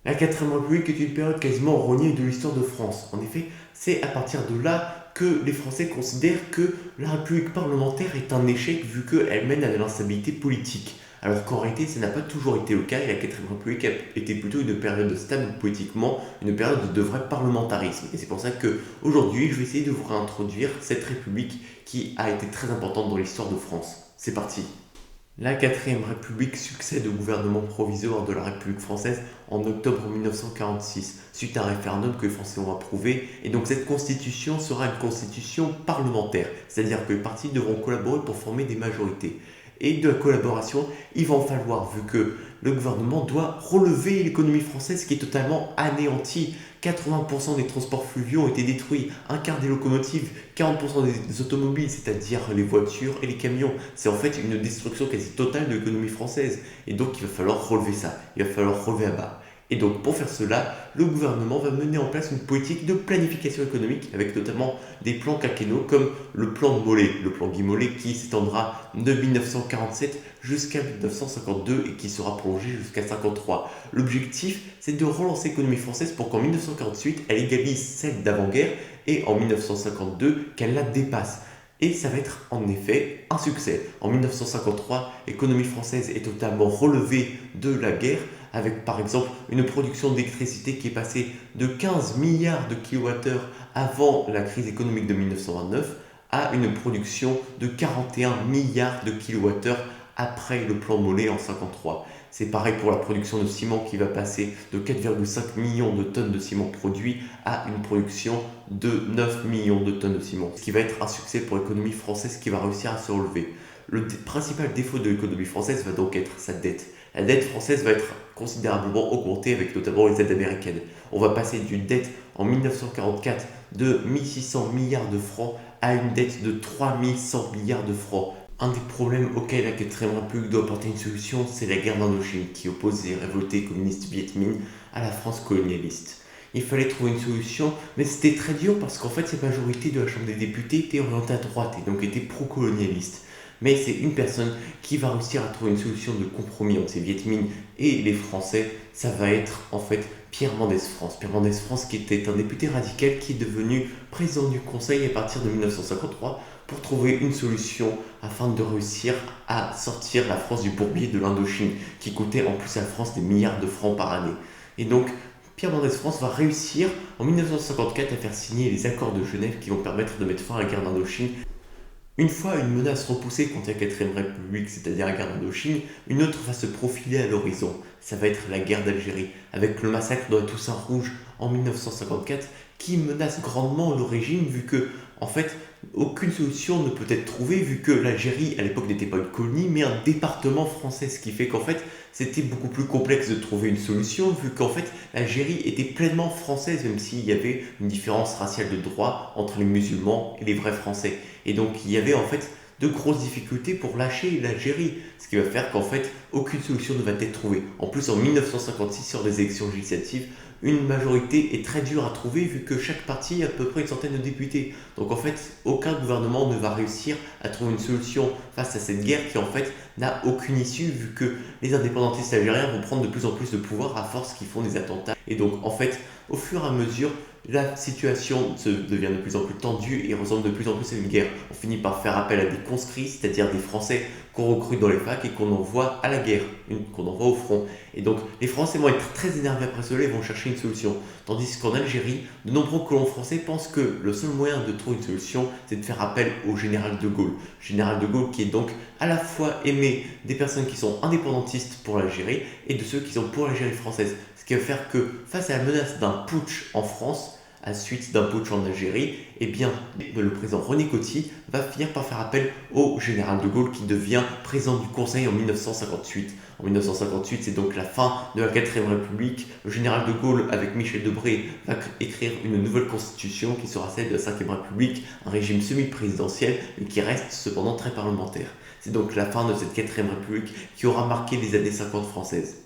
La quatrième République est une période quasiment reniée de l'histoire de France. En effet, c'est à partir de là que les Français considèrent que la République parlementaire est un échec vu qu'elle mène à de l'instabilité politique. Alors qu'en réalité, ça n'a pas toujours été le cas et la quatrième République était plutôt une période stable politiquement, une période de vrai parlementarisme. Et c'est pour ça que aujourd'hui, je vais essayer de vous réintroduire cette République qui a été très importante dans l'histoire de France. C'est parti. La quatrième République succède au gouvernement provisoire de la République française en octobre 1946, suite à un référendum que les Français ont approuvé. Et donc cette constitution sera une constitution parlementaire, c'est-à-dire que les partis devront collaborer pour former des majorités. Et de la collaboration, il va en falloir, vu que le gouvernement doit relever l'économie française qui est totalement anéantie. 80% des transports fluviaux ont été détruits, un quart des locomotives, 40% des automobiles, c'est-à-dire les voitures et les camions. C'est en fait une destruction quasi totale de l'économie française. Et donc il va falloir relever ça, il va falloir relever à bas. Et donc pour faire cela, le gouvernement va mener en place une politique de planification économique avec notamment des plans quinquennaux comme le plan Mollet, le plan Guy Mollet qui s'étendra de 1947 jusqu'à 1952 et qui sera prolongé jusqu'à 1953. L'objectif, c'est de relancer l'économie française pour qu'en 1948, elle égalise celle d'avant-guerre et en 1952, qu'elle la dépasse. Et ça va être en effet un succès. En 1953, l'économie française est totalement relevée de la guerre, avec par exemple une production d'électricité qui est passée de 15 milliards de kilowattheures avant la crise économique de 1929 à une production de 41 milliards de kilowattheures après le plan Mollet en 1953. C'est pareil pour la production de ciment qui va passer de 4,5 millions de tonnes de ciment produit à une production de 9 millions de tonnes de ciment. Ce qui va être un succès pour l'économie française qui va réussir à se relever. Le principal défaut de l'économie française va donc être sa dette. La dette française va être considérablement augmentée avec notamment les aides américaines. On va passer d'une dette en 1944 de 1600 milliards de francs à une dette de 3100 milliards de francs. Un des problèmes auxquels la quatrième République doit apporter une solution, c'est la guerre d'Indochine qui oppose les révoltés communistes Viet Minh à la France colonialiste. Il fallait trouver une solution, mais c'était très dur parce qu'en fait, la majorité de la Chambre des députés était orientée à droite et donc était pro-colonialiste. Mais c'est une personne qui va réussir à trouver une solution de compromis entre ces Viet Minh et les Français. Ça va être en fait Pierre Mendès France. Pierre Mendès France qui était un député radical qui est devenu président du Conseil à partir de 1953 pour trouver une solution afin de réussir à sortir la France du bourbier de l'Indochine qui coûtait en plus à la France des milliards de francs par année. Et donc Pierre Mendès France va réussir en 1954 à faire signer les accords de Genève qui vont permettre de mettre fin à la guerre d'Indochine. Une fois une menace repoussée contre la quatrième République, c'est-à-dire la guerre d'Indochine, une autre va se profiler à l'horizon. Ça va être la guerre d'Algérie, avec le massacre de la Toussaint Rouge en 1954, qui menace grandement le régime, vu que, en fait, aucune solution ne peut être trouvée, vu que l'Algérie, à l'époque, n'était pas une colonie, mais un département français, ce qui fait qu'en fait, c'était beaucoup plus complexe de trouver une solution, vu qu'en fait, l'Algérie était pleinement française, même s'il y avait une différence raciale de droit entre les musulmans et les vrais Français. Et donc il y avait en fait de grosses difficultés pour lâcher l'Algérie, ce qui va faire qu'en fait aucune solution ne va être trouvée. En plus en 1956 sur des élections législatives, une majorité est très dure à trouver vu que chaque parti a à peu près une centaine de députés. Donc en fait aucun gouvernement ne va réussir à trouver une solution face à cette guerre qui en fait n'a aucune issue vu que les indépendantistes algériens vont prendre de plus en plus de pouvoir à force qu'ils font des attentats. Et donc en fait au fur et à mesure la situation devient de plus en plus tendue et ressemble de plus en plus à une guerre. On finit par faire appel à des conscrits, c'est-à-dire des Français qu'on recrute dans les facs et qu'on envoie à la guerre, qu'on envoie au front. Et donc les Français vont être très énervés après cela et vont chercher une solution. Tandis qu'en Algérie, de nombreux colons français pensent que le seul moyen de trouver une solution, c'est de faire appel au général de Gaulle. Général de Gaulle qui est donc à la fois aimé des personnes qui sont indépendantistes pour l'Algérie et de ceux qui sont pour l'Algérie française. Ce qui va faire que face à la menace d'un putsch en France, à la suite d'un putsch en Algérie, eh bien, le président René Coty va finir par faire appel au général de Gaulle qui devient président du Conseil en 1958. En 1958, c'est donc la fin de la 4ème République. Le général de Gaulle, avec Michel Debré, va écrire une nouvelle constitution qui sera celle de la 5ème République, un régime semi-présidentiel, mais qui reste cependant très parlementaire. C'est donc la fin de cette 4ème République qui aura marqué les années 50 françaises.